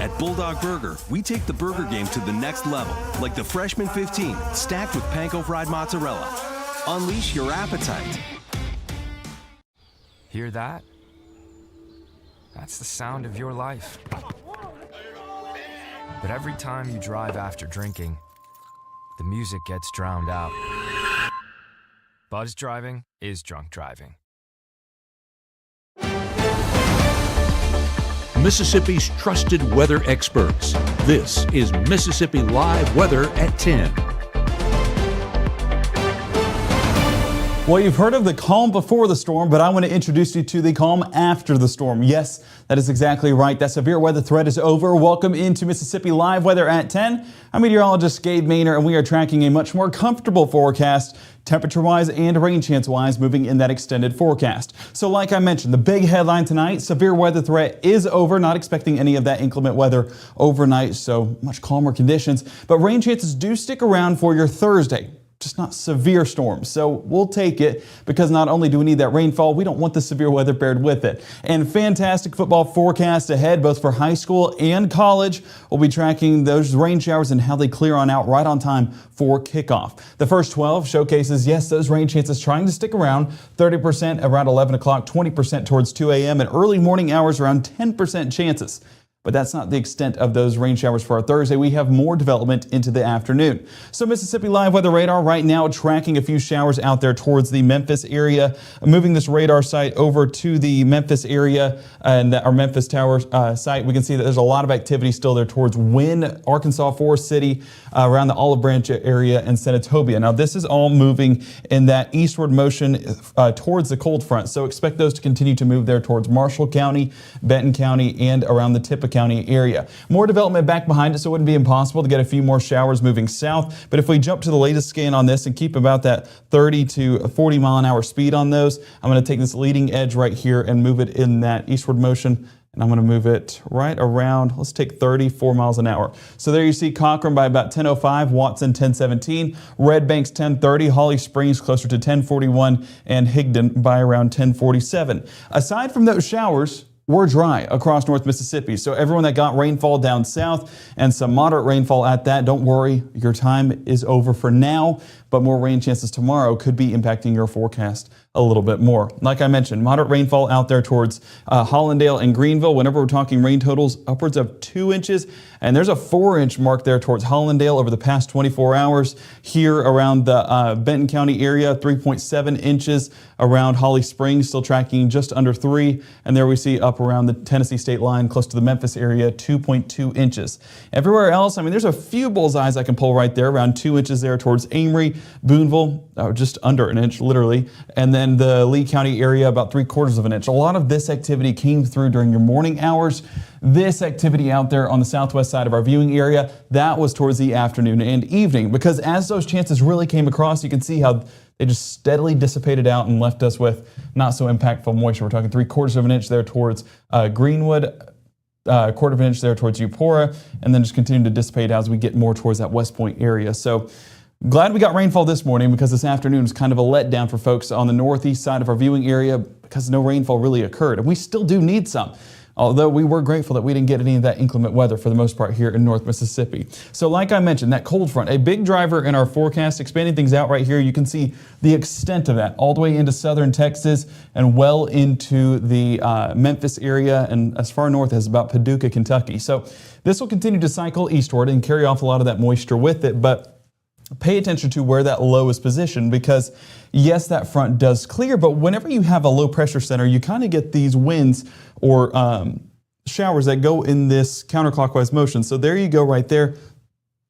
At Bulldog Burger, we take the burger game to the next level, like the Freshman 15, stacked with panko fried mozzarella. Unleash your appetite. Hear that? That's the sound of your life. But every time you drive after drinking, the music gets drowned out. Buzz driving is drunk driving. Mississippi's trusted weather experts. This is Mississippi Live Weather at 10. Well, you've heard of the calm before the storm, but I want to introduce you to the calm after the storm. Yes, that is exactly right. That severe weather threat is over. Welcome into Mississippi Live Weather at 10. I'm meteorologist Gabe Maynor, and we are tracking a much more comfortable forecast, temperature-wise and rain chance-wise, moving in that extended forecast. So like I mentioned, the big headline tonight, severe weather threat is over. Not expecting any of that inclement weather overnight, so much calmer conditions. But rain chances do stick around for your Thursday. Just not severe storms. So we'll take it because not only do we need that rainfall, we don't want the severe weather paired with it. And fantastic football forecast ahead, both for high school and college. We'll be tracking those rain showers and how they clear on out right on time for kickoff. The first 12 showcases, yes, those rain chances trying to stick around 30% around 11 o'clock, 20% towards 2 a.m. and early morning hours around 10% chances. But that's not the extent of those rain showers for our Thursday. We have more development into the afternoon. So Mississippi Live Weather Radar right now tracking a few showers out there towards the Memphis area. Moving this radar site over to the Memphis area and our Memphis Tower site, we can see that there's a lot of activity still there towards Wynne, Arkansas, Forest City, around the Olive Branch area and Senatobia. Now this is all moving in that eastward motion towards the cold front. So expect those to continue to move there towards Marshall County, Benton County, and around the Tippecanoe County area. More development back behind us, so it wouldn't be impossible to get a few more showers moving south. But if we jump to the latest scan on this and keep about that 30 to 40 mile an hour speed on those, I'm going to take this leading edge right here and move it in that eastward motion. And I'm going to move it right around, let's take 34 miles an hour. So there you see Cochran by about 10:05, Watson 10:17, Red Banks 10:30, Holly Springs closer to 10:41, and Higdon by around 10:47. Aside from those showers, we're dry across North Mississippi. So everyone that got rainfall down south and some moderate rainfall at that, don't worry, your time is over for now, but more rain chances tomorrow could be impacting your forecast a little bit more. Like I mentioned, moderate rainfall out there towards Hollandale and Greenville. Whenever we're talking rain totals, upwards of 2 inches, and there's a 4-inch mark there towards Hollandale over the past 24 hours. Here around the Benton County area, 3.7 inches around Holly Springs, still tracking just under 3. And there we see up around the Tennessee state line, close to the Memphis area, 2.2 inches. Everywhere else, I mean, there's a few bullseyes I can pull right there, around 2 inches there towards Amory, Boonville, just under an inch, literally. And then the Lee County area, about 3/4 of an inch. A lot of this activity came through during your morning hours. This activity out there on the southwest side of our viewing area, that was towards the afternoon and evening, because as those chances really came across, you can see how they just steadily dissipated out and left us with not so impactful moisture. We're talking 3/4 of an inch there towards Greenwood, 1/4 of an inch there towards Eupora, and then just continue to dissipate as we get more towards that West Point area. So glad we got rainfall this morning, because this afternoon was kind of a letdown for folks on the northeast side of our viewing area because no rainfall really occurred. And we still do need some, although we were grateful that we didn't get any of that inclement weather for the most part here in North Mississippi. So like I mentioned, that cold front, a big driver in our forecast, expanding things out right here. You can see the extent of that all the way into southern Texas and well into the Memphis area and as far north as about Paducah, Kentucky. So this will continue to cycle eastward and carry off a lot of that moisture with it, but pay attention to where that low is positioned, because yes, that front does clear, but whenever you have a low pressure center, you kind of get these winds or showers that go in this counterclockwise motion. So there you go right there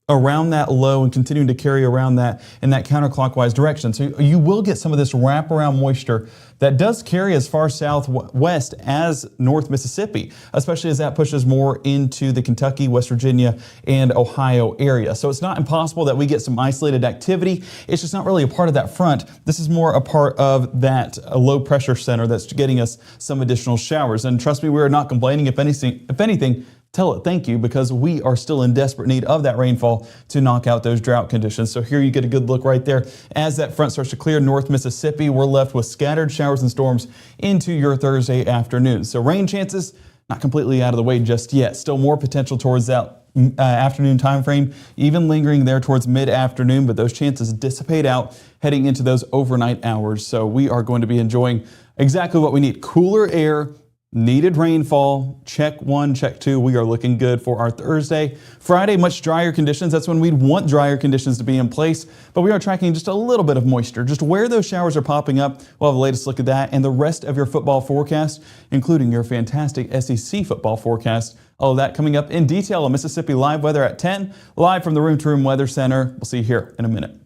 around that low and continuing to carry around that in that counterclockwise direction. So you will get some of this wraparound moisture that does carry as far southwest as North Mississippi, especially as that pushes more into the Kentucky, West Virginia, and Ohio area. So it's not impossible that we get some isolated activity. It's just not really a part of that front. This is more a part of that low pressure center that's getting us some additional showers. And trust me, we are not complaining. If anything, tell it thank you, because we are still in desperate need of that rainfall to knock out those drought conditions. So here you get a good look right there. As that front starts to clear North Mississippi, we're left with scattered showers and storms into your Thursday afternoon. So rain chances, not completely out of the way just yet. Still more potential towards that afternoon time frame, even lingering there towards mid-afternoon, but those chances dissipate out heading into those overnight hours. So we are going to be enjoying exactly what we need. Cooler air, needed rainfall, check 1, check 2. We are looking good for our Thursday. Friday, much drier conditions. That's when we'd want drier conditions to be in place, but we are tracking just a little bit of moisture. Just where those showers are popping up, we'll have the latest look at that and the rest of your football forecast, including your fantastic SEC football forecast. All of that coming up in detail on Mississippi Live Weather at 10, live from the Room to Room Weather Center. We'll see you here in a minute.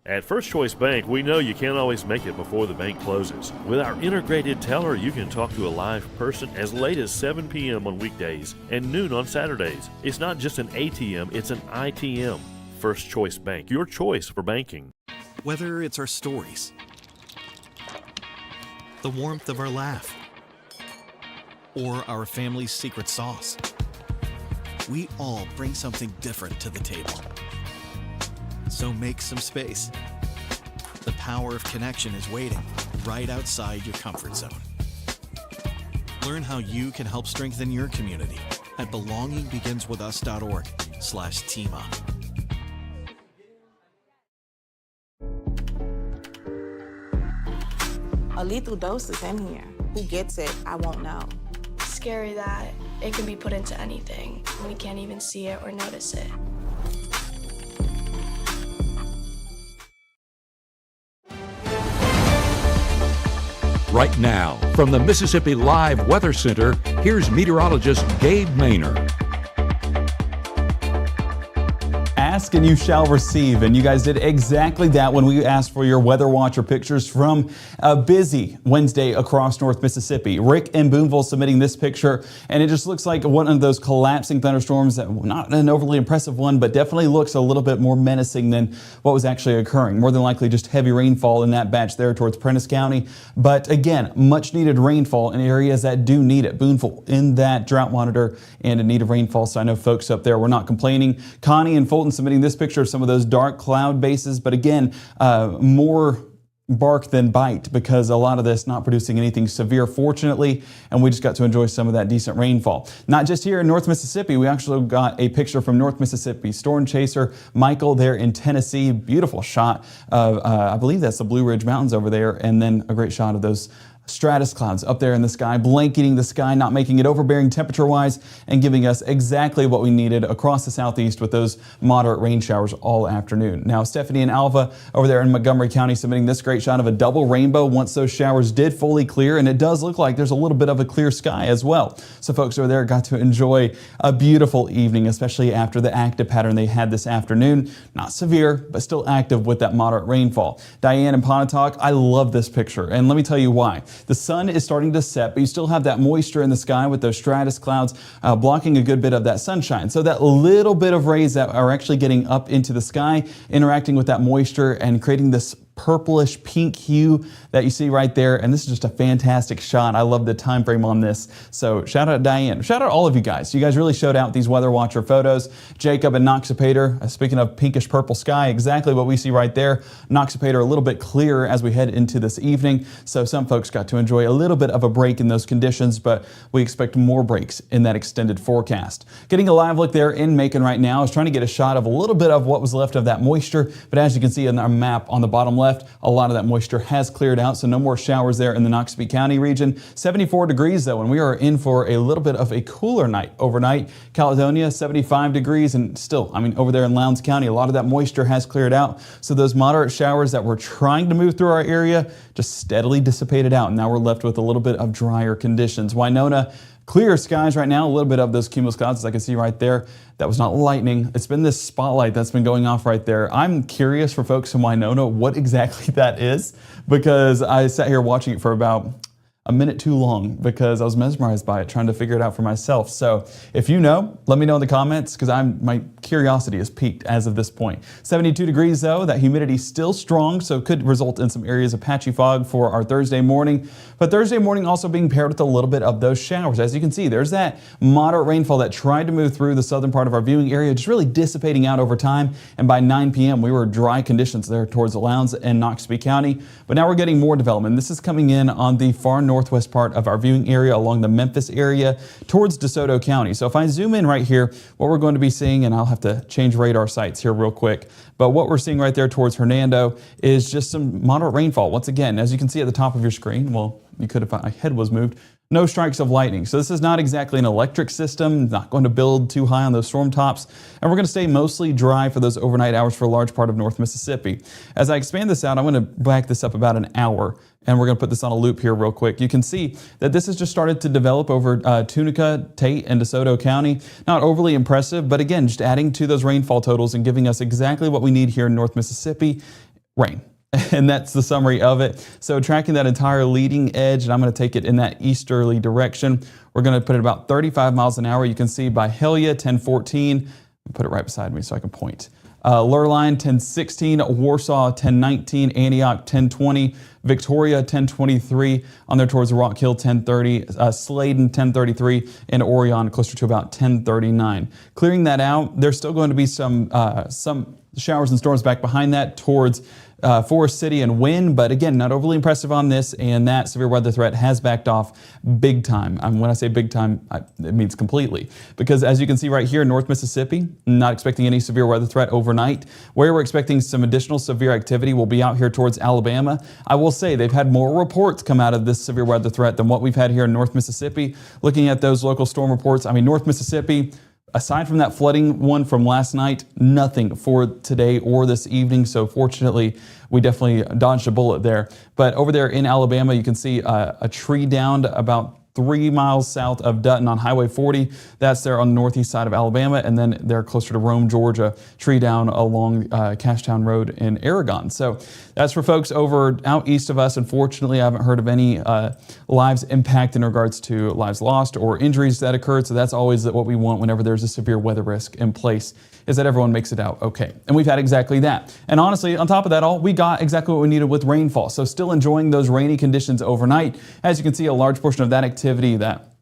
At First Choice Bank, we know you can't always make it before the bank closes. With our integrated teller, you can talk to a live person as late as 7 p.m. on weekdays and noon on Saturdays. It's not just an ATM, it's an ITM. First Choice Bank, your choice for banking. Whether it's our stories, the warmth of our laugh, or our family's secret sauce, we all bring something different to the table. So make some space. The power of connection is waiting right outside your comfort zone. Learn how you can help strengthen your community at belongingbeginswithus.org/teamup. A lethal dose is in here. Who gets it, I won't know. Scary that it can be put into anything and we can't even see it or notice it. Right now, from the Mississippi Live Weather Center, here's meteorologist Gabe Maynard. Ask and you shall receive, and you guys did exactly that when we asked for your Weather Watcher pictures from a busy Wednesday across North Mississippi. Rick in Boonville submitting this picture, and it just looks like one of those collapsing thunderstorms, that not an overly impressive one, but definitely looks a little bit more menacing than what was actually occurring. More than likely just heavy rainfall in that batch there towards Prentiss County, but again, much needed rainfall in areas that do need it. Boonville in that drought monitor and in need of rainfall, so I know folks up there were not complaining. Connie and Fulton submitting this picture of some of those dark cloud bases, but again, more bark than bite because a lot of this not producing anything severe, fortunately, and we just got to enjoy some of that decent rainfall. Not just here in North Mississippi, we actually got a picture from North Mississippi storm chaser Michael there in Tennessee. Beautiful shot of, I believe that's the Blue Ridge Mountains over there, and then a great shot of those stratus clouds up there in the sky, blanketing the sky, not making it overbearing temperature-wise, and giving us exactly what we needed across the southeast with those moderate rain showers all afternoon. Now, Stephanie and Alva over there in Montgomery County submitting this great shot of a double rainbow once those showers did fully clear, and it does look like there's a little bit of a clear sky as well. So folks over there got to enjoy a beautiful evening, especially after the active pattern they had this afternoon. Not severe, but still active with that moderate rainfall. Diane in Pontotoc, I love this picture, and let me tell you why. The sun is starting to set, but you still have that moisture in the sky with those stratus clouds blocking a good bit of that sunshine. So that little bit of rays that are actually getting up into the sky, interacting with that moisture and creating this purplish pink hue that you see right there, and this is just a fantastic shot. I love the time frame on this. So shout out Diane, shout out all of you guys. You guys really showed out these Weather Watcher photos. Jacob and Noxapater, speaking of pinkish purple sky, exactly what we see right there. Noxapater a little bit clearer as we head into this evening, so some folks got to enjoy a little bit of a break in those conditions, but we expect more breaks in that extended forecast. Getting a live look there in Macon right now. I was trying to get a shot of a little bit of what was left of that moisture, but as you can see in our map on the bottom left, a lot of that moisture has cleared out, so no more showers there in the Noxubee County region. 74 degrees though, and we are in for a little bit of a cooler night overnight. Caledonia, 75 degrees, and still, I mean, over there in Lowndes County, a lot of that moisture has cleared out, so those moderate showers that were trying to move through our area just steadily dissipated out, and now we're left with a little bit of drier conditions. Winona, clear skies right now, a little bit of those cumulus clouds, as I can see right there. That was not lightning. It's been this spotlight that's been going off right there. I'm curious for folks in Winona what exactly that is, because I sat here watching it for about a minute too long because I was mesmerized by it, trying to figure it out for myself. So if you know, let me know in the comments, because my curiosity is piqued as of this point. 72 degrees though, that humidity still strong, so it could result in some areas of patchy fog for our Thursday morning. But Thursday morning also being paired with a little bit of those showers. As you can see, there's that moderate rainfall that tried to move through the southern part of our viewing area, just really dissipating out over time. And by 9 p.m. we were dry conditions there towards Lowndes and Noxubee County. But now we're getting more development. This is coming in on the far north northwest part of our viewing area along the Memphis area towards DeSoto County. So if I zoom in right here, what we're going to be seeing, and I'll have to change radar sites here real quick, but what we're seeing right there towards Hernando is just some moderate rainfall. Once again, as you can see at the top of your screen, well, you could if my head was moved, no strikes of lightning. So this is not exactly an electric system, not going to build too high on those storm tops. And we're going to stay mostly dry for those overnight hours for a large part of North Mississippi. As I expand this out, I'm going to back this up about an hour. And we're going to put this on a loop here real quick. You can see that this has just started to develop over Tunica, Tate, and DeSoto County. Not overly impressive, but again, just adding to those rainfall totals and giving us exactly what we need here in North Mississippi, rain. And that's the summary of it. So tracking that entire leading edge, and I'm going to take it in that easterly direction. We're going to put it about 35 miles an hour. You can see Byhalia, 1014. Put it right beside me so I can point. Lurline, 1016. Warsaw, 1019. Antioch, 1020. Victoria, 1023. On there towards Rock Hill, 1030. Sladen, 1033. And Orion, closer to about 1039. Clearing that out, there's still going to be some showers and storms back behind that towards Forest City and Wynn, but again, not overly impressive on this, and that severe weather threat has backed off big time. When I say big time, it means completely. Because as you can see right here in North Mississippi, not expecting any severe weather threat overnight. Where we're expecting some additional severe activity will be out here towards Alabama. I will say they've had more reports come out of this severe weather threat than what we've had here in North Mississippi. Looking at those local storm reports, I mean, North Mississippi, aside from that flooding one from last night, nothing for today or this evening. So fortunately, we definitely dodged a bullet there. But over there in Alabama, you can see a tree downed about 3 miles south of Dutton on Highway 40. That's there on the northeast side of Alabama. And then they're closer to Rome, Georgia, tree down along Cashtown Road in Aragon. So that's for folks over out east of us. Unfortunately, I haven't heard of any lives impacted in regards to lives lost or injuries that occurred. So that's always what we want whenever there's a severe weather risk in place, is that everyone makes it out okay. And we've had exactly that. And honestly, on top of that all, we got exactly what we needed with rainfall. So still enjoying those rainy conditions overnight. As you can see, a large portion of that activity that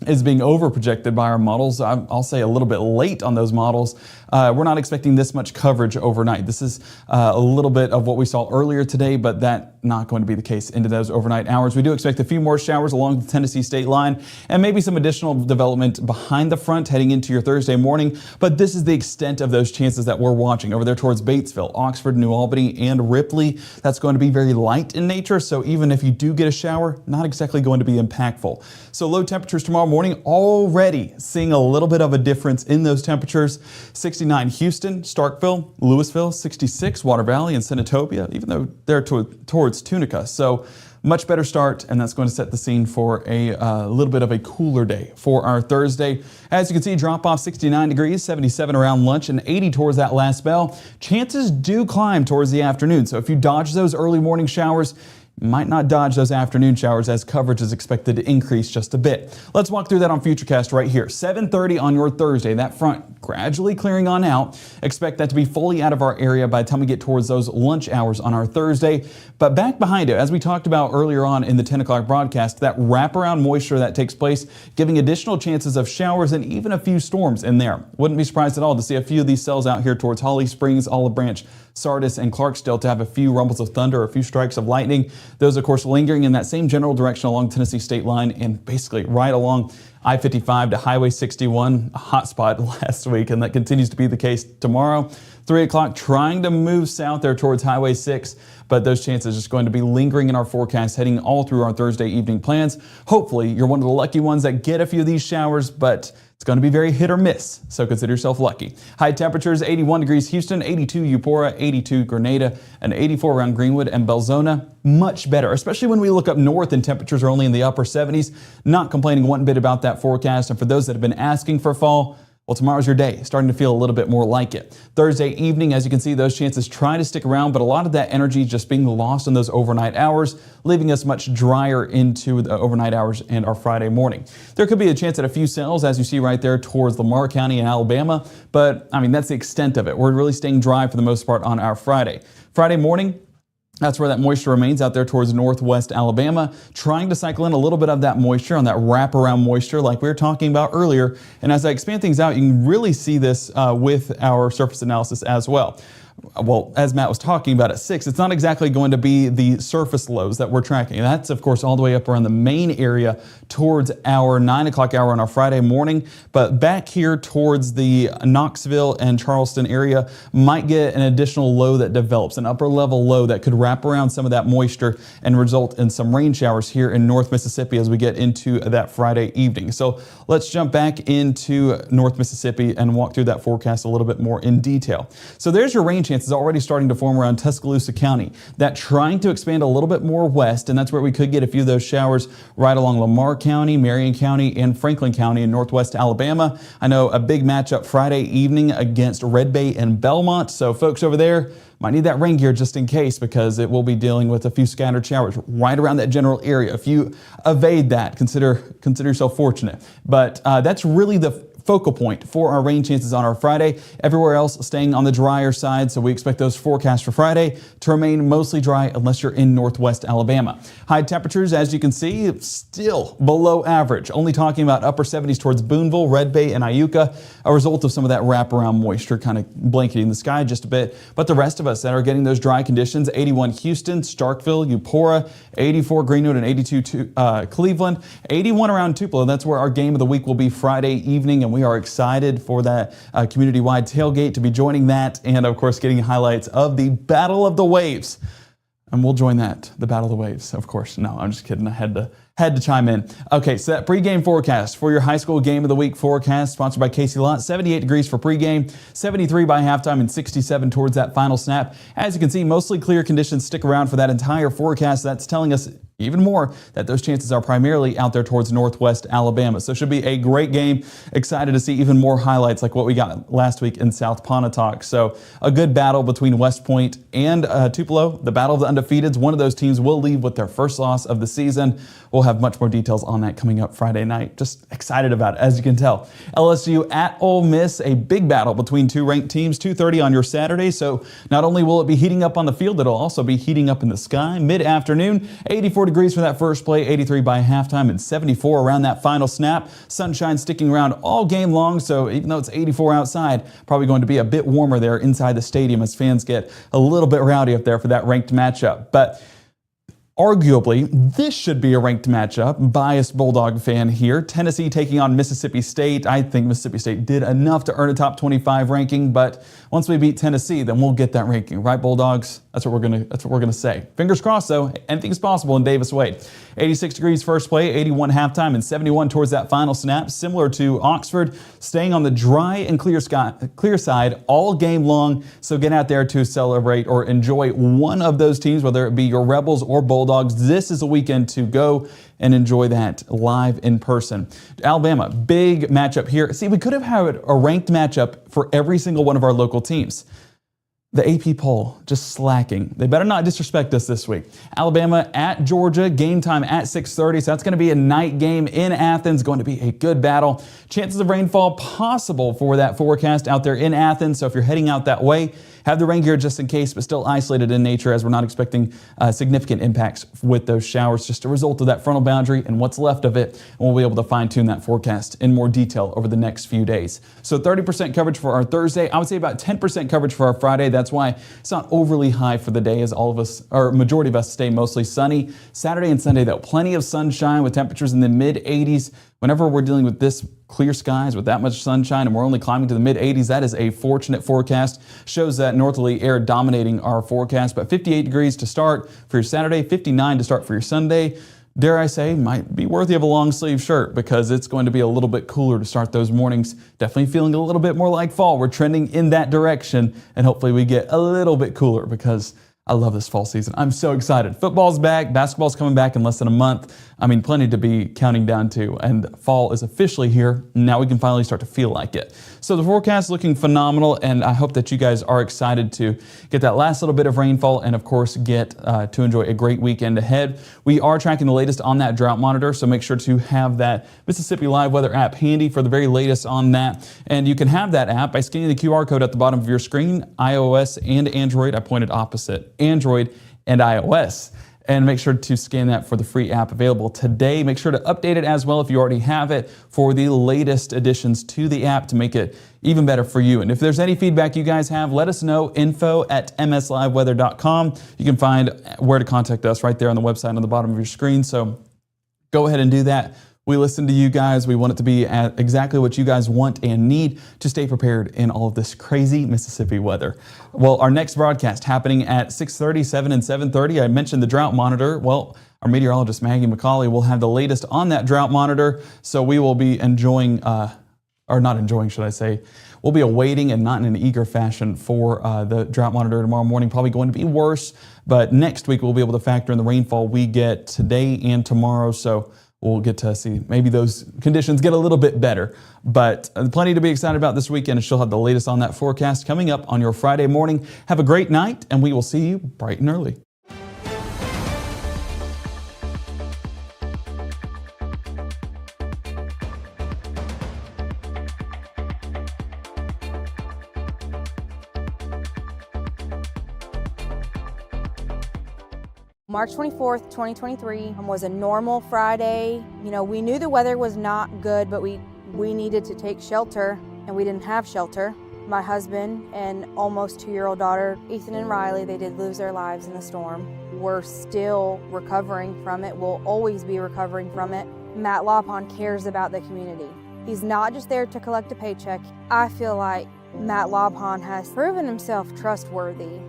is being over projected by our models. I'll say a little bit late on those models. We're not expecting this much coverage overnight. This is a little bit of what we saw earlier today, but that not going to be the case into those overnight hours. We do expect a few more showers along the Tennessee state line and maybe some additional development behind the front heading into your Thursday morning. But this is the extent of those chances that we're watching over there towards Batesville, Oxford, New Albany, and Ripley. That's going to be very light in nature. So even if you do get a shower, not exactly going to be impactful. So low temperatures tomorrow morning, already seeing a little bit of a difference in those temperatures. 69 Houston, Starkville, Louisville, 66 Water Valley and Senatobia, even though they're towards Tunica. So much better start, and that's going to set the scene for a little bit of a cooler day for our Thursday. As you can see, drop off 69 degrees, 77 around lunch, and 80 towards that last spell. Chances do climb towards the afternoon. So if you dodge those early morning showers, might not dodge those afternoon showers as coverage is expected to increase just a bit. Let's walk through that on Futurecast right here. 7:30 on your Thursday. That front gradually clearing on out. Expect that to be fully out of our area by the time we get towards those lunch hours on our Thursday. But back behind it, as we talked about earlier on in the 10 o'clock broadcast, that wraparound moisture that takes place, giving additional chances of showers and even a few storms in there. Wouldn't be surprised at all to see a few of these cells out here towards Holly Springs, Olive Branch, Sardis, and Clarksdale to have a few rumbles of thunder, a few strikes of lightning. Those, of course, lingering in that same general direction along Tennessee state line and basically right along I-55 to Highway 61, a hot spot last week, and that continues to be the case tomorrow. 3 o'clock trying to move south there towards Highway 6, but those chances are just going to be lingering in our forecast heading all through our Thursday evening plans. Hopefully, you're one of the lucky ones that get a few of these showers, but it's going to be very hit or miss, so consider yourself lucky. High temperatures, 81 degrees Houston, 82 Eupora, 82 Grenada, and 84 around Greenwood and Belzona. Much better, especially when we look up north and temperatures are only in the upper 70s. Not complaining one bit about that forecast. And for those that have been asking for fall, well, tomorrow's your day, starting to feel a little bit more like it. Thursday evening, as you can see, those chances try to stick around, but a lot of that energy just being lost in those overnight hours, leaving us much drier into the overnight hours and our Friday morning. There could be a chance at a few cells, as you see right there towards Lamar County in Alabama, but I mean, that's the extent of it. We're really staying dry for the most part on our Friday. Friday morning, that's where that moisture remains out there towards northwest Alabama, trying to cycle in a little bit of that moisture on that wraparound moisture like we were talking about earlier. And as I expand things out, you can really see this with our surface analysis as well. well, as Matt was talking about at 6, it's not exactly going to be the surface lows that we're tracking. That's, of course, all the way up around the main area towards our 9 o'clock hour on our Friday morning. But back here towards the Knoxville and Charleston area might get an additional low that develops, an upper level low that could wrap around some of that moisture and result in some rain showers here in North Mississippi as we get into that Friday evening. So let's jump back into North Mississippi and walk through that forecast a little bit more in detail. So there's your rain chances already starting to form around Tuscaloosa County. That trying to expand a little bit more west, and that's where we could get a few of those showers right along Lamar County, Marion County, and Franklin County in northwest Alabama. I know a big matchup Friday evening against Red Bay and Belmont, so folks over there might need that rain gear just in case, because it will be dealing with a few scattered showers right around that general area. If you evade that, consider yourself fortunate. But that's really the focal point for our rain chances on our Friday. Everywhere else staying on the drier side, so we expect those forecasts for Friday to remain mostly dry unless you're in northwest Alabama. High temperatures, as you can see, still below average. Only talking about upper 70s towards Boonville, Red Bay, and Iuka, a result of some of that wraparound moisture kind of blanketing the sky just a bit. But the rest of us that are getting those dry conditions, 81 Houston, Starkville, Eupora, 84 Greenwood, and 82 Cleveland, 81 around Tupelo. That's where our game of the week will be Friday evening, and we are excited for that community-wide tailgate to be joining that, and of course getting highlights of the Battle of the Waves. And we'll join that, the Battle of the Waves, of course. No, I'm just kidding. I had to chime in. Okay, so that pregame forecast for your high school game of the week forecast, sponsored by Casey Lott. 78 degrees for pregame, 73 by halftime, and 67 towards that final snap. As you can see, mostly clear conditions stick around for that entire forecast. That's telling us even more that those chances are primarily out there towards northwest Alabama. So it should be a great game. Excited to see even more highlights like what we got last week in South Pontotoc. So a good battle between West Point and Tupelo, the battle of the undefeateds. One of those teams will leave with their first loss of the season. We'll have much more details on that coming up Friday night. Just excited about it, as you can tell. LSU at Ole Miss, a big battle between two ranked teams, 2:30 on your Saturday. So not only will it be heating up on the field, it'll also be heating up in the sky. Mid-afternoon, 84 degrees for that first play, 83 by halftime, and 74 around that final snap. Sunshine sticking around all game long, so even though it's 84 outside, probably going to be a bit warmer there inside the stadium as fans get a little bit rowdy up there for that ranked matchup. But arguably, this should be a ranked matchup. Biased Bulldog fan here. Tennessee taking on Mississippi State. I think Mississippi State did enough to earn a top 25 ranking, but once we beat Tennessee, then we'll get that ranking, right, Bulldogs? That's what we're gonna say. Fingers crossed, though. Anything's possible in Davis Wade. 86 degrees first play, 81 halftime, and 71 towards that final snap. Similar to Oxford, staying on the dry and clear side all game long. So get out there to celebrate or enjoy one of those teams, whether it be your Rebels or Bulldogs. This is a weekend to go and enjoy that live in person. Alabama, big matchup here. See, we could have had a ranked matchup for every single one of our local teams. The AP poll just slacking. They better not disrespect us this week. Alabama at Georgia, game time at 6:30. So that's going to be a night game in Athens. Going to be a good battle. Chances of rainfall possible for that forecast out there in Athens. So if you're heading out that way, have the rain gear just in case, but still isolated in nature as we're not expecting significant impacts with those showers, just a result of that frontal boundary and what's left of it. And we'll be able to fine tune that forecast in more detail over the next few days. So 30% coverage for our Thursday. I would say about 10% coverage for our Friday. That's why it's not overly high for the day, as all of us, or majority of us, stay mostly sunny. Saturday and Sunday, though, plenty of sunshine with temperatures in the mid-80s. Whenever we're dealing with this clear skies with that much sunshine and we're only climbing to the mid-80s, that is a fortunate forecast. Shows that northerly air dominating our forecast. But 58 degrees to start for your Saturday, 59 to start for your Sunday. Dare I say, might be worthy of a long sleeve shirt because it's going to be a little bit cooler to start those mornings. Definitely feeling a little bit more like fall. We're trending in that direction, and hopefully we get a little bit cooler because I love this fall season. I'm so excited. Football's back. Basketball's coming back in less than a month. I mean, plenty to be counting down to. And fall is officially here. Now we can finally start to feel like it. So the forecast is looking phenomenal, and I hope that you guys are excited to get that last little bit of rainfall and, of course, get to enjoy a great weekend ahead. We are tracking the latest on that drought monitor, so make sure to have that Mississippi Live Weather app handy for the very latest on that. And you can have that app by scanning the QR code at the bottom of your screen, iOS and Android. I pointed opposite. Android and iOS. and make sure to scan that for the free app available today. Make sure to update it as well if you already have it for the latest additions to the app to make it even better for you. And if there's any feedback you guys have, let us know. info@msliveweather.com. You can find where to contact us right there on the website on the bottom of your screen. So go ahead and do that. We listen to you guys. We want it to be at exactly what you guys want and need to stay prepared in all of this crazy Mississippi weather. Well, our next broadcast happening at 6:30, 7 and 7:30. I mentioned the drought monitor. Well, our meteorologist Maggie McCauley will have the latest on that drought monitor. So we will be enjoying, or not enjoying, should I say, we'll be awaiting and not in an eager fashion for the drought monitor tomorrow morning. Probably going to be worse, but next week we'll be able to factor in the rainfall we get today and tomorrow. So we'll get to see maybe those conditions get a little bit better. But plenty to be excited about this weekend, and she'll have the latest on that forecast coming up on your Friday morning. Have a great night, and we will see you bright and early. March 24th, 2023 was a normal Friday. You know, we knew the weather was not good, but we needed to take shelter, and we didn't have shelter. My husband and almost 2-year-old daughter, Ethan and Riley, they did lose their lives in the storm. We're still recovering from it. We'll always be recovering from it. Matt Lawpon cares about the community. He's not just there to collect a paycheck. I feel like Matt Lawpon has proven himself trustworthy.